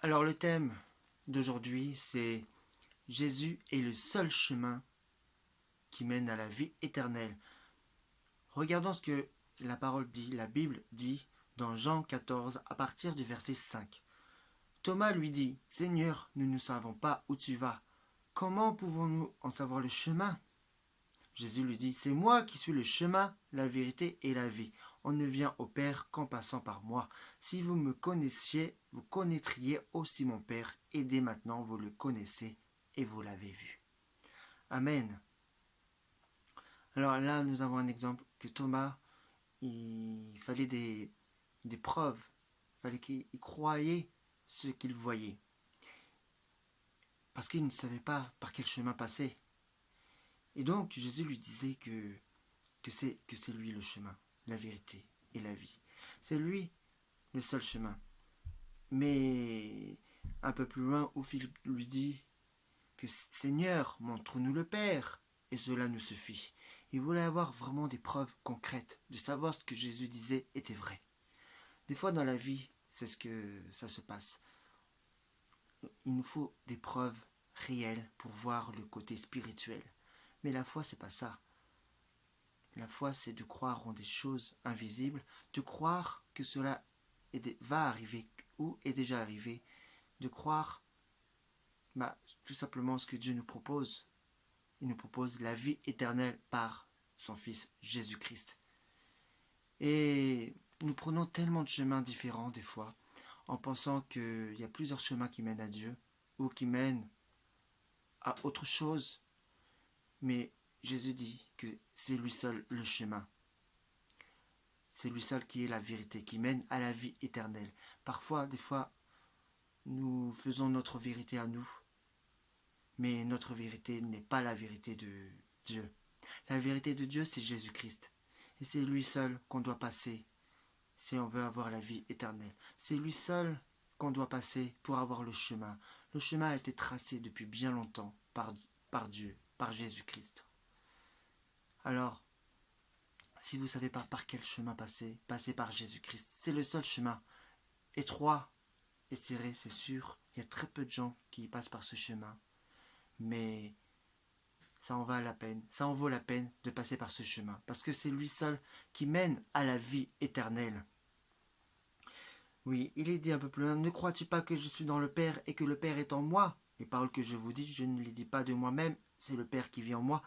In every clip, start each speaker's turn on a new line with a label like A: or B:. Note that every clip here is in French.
A: Alors le thème d'aujourd'hui, c'est Jésus est le seul chemin qui mène à la vie éternelle. Regardons ce que la parole dit, la Bible dit dans Jean 14 à partir du verset 5. Thomas lui dit, Seigneur, nous ne savons pas où tu vas. Comment pouvons-nous en savoir le chemin? Jésus lui dit, c'est moi qui suis le chemin, la vérité et la vie. On ne vient au Père qu'en passant par moi. Si vous me connaissiez, vous connaîtriez aussi mon Père, et dès maintenant vous le connaissez et vous l'avez vu. Amen. Alors là, nous avons un exemple que Thomas, il fallait des preuves. Il fallait qu'il croyait ce qu'il voyait. Parce qu'il ne savait pas par quel chemin passer. Et donc Jésus lui disait que c'est lui le chemin, la vérité et la vie. C'est lui le seul chemin. Mais un peu plus loin, où Philippe lui dit que Seigneur, montre-nous le Père, et cela nous suffit. Il voulait avoir vraiment des preuves concrètes, de savoir ce que Jésus disait était vrai. Des fois dans la vie, c'est ce que ça se passe. Il nous faut des preuves réelles pour voir le côté spirituel. Mais la foi, c'est pas ça. La foi, c'est de croire en des choses invisibles, de croire que cela va arriver ou est déjà arrivé, de croire tout simplement ce que Dieu nous propose. Il nous propose la vie éternelle par son Fils Jésus-Christ. Et nous prenons tellement de chemins différents des fois, en pensant qu'il y a plusieurs chemins qui mènent à Dieu ou qui mènent à autre chose. Mais Jésus dit que c'est lui seul le chemin. C'est lui seul qui est la vérité, qui mène à la vie éternelle. Parfois, des fois, nous faisons notre vérité à nous, mais notre vérité n'est pas la vérité de Dieu. La vérité de Dieu, c'est Jésus-Christ. Et c'est lui seul qu'on doit passer si on veut avoir la vie éternelle. C'est lui seul qu'on doit passer pour avoir le chemin. Le chemin a été tracé depuis bien longtemps par Dieu, par Jésus-Christ. Alors, si vous ne savez pas par quel chemin passer, passez par Jésus-Christ. C'est le seul chemin. Étroit et serré, c'est sûr. Il y a très peu de gens qui passent par ce chemin. Mais ça en vaut la peine de passer par ce chemin. Parce que c'est lui seul qui mène à la vie éternelle. Oui, il est dit un peu plus loin, ne crois-tu pas que je suis dans le Père et que le Père est en moi? Les paroles que je vous dis, je ne les dis pas de moi-même, c'est le Père qui vit en moi,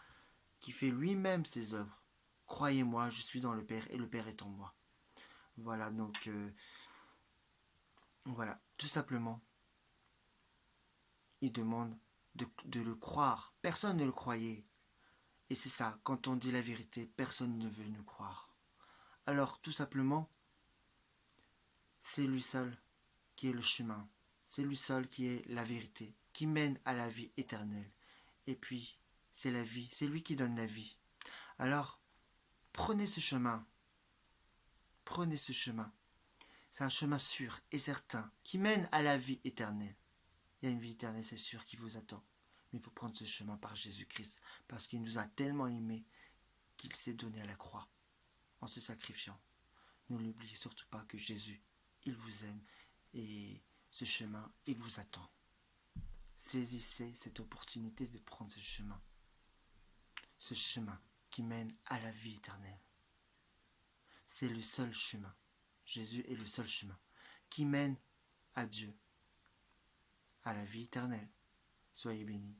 A: qui fait lui-même ses œuvres. Croyez-moi, je suis dans le Père et le Père est en moi. Voilà, donc, voilà, tout simplement, il demande de le croire. Personne ne le croyait. Et c'est ça, quand on dit la vérité, personne ne veut nous croire. Alors, tout simplement, c'est lui seul qui est le chemin. C'est lui seul qui est la vérité, qui mène à la vie éternelle. Et puis, c'est la vie, c'est lui qui donne la vie. Alors, prenez ce chemin. Prenez ce chemin. C'est un chemin sûr et certain qui mène à la vie éternelle. Il y a une vie éternelle, c'est sûr, qui vous attend. Mais il faut prendre ce chemin par Jésus-Christ, parce qu'il nous a tellement aimés qu'il s'est donné à la croix, en se sacrifiant. Ne l'oubliez surtout pas que Jésus, il vous aime, et ce chemin, il vous attend. Saisissez cette opportunité de prendre ce chemin qui mène à la vie éternelle. C'est le seul chemin. Jésus est le seul chemin qui mène à Dieu, à la vie éternelle. Soyez bénis.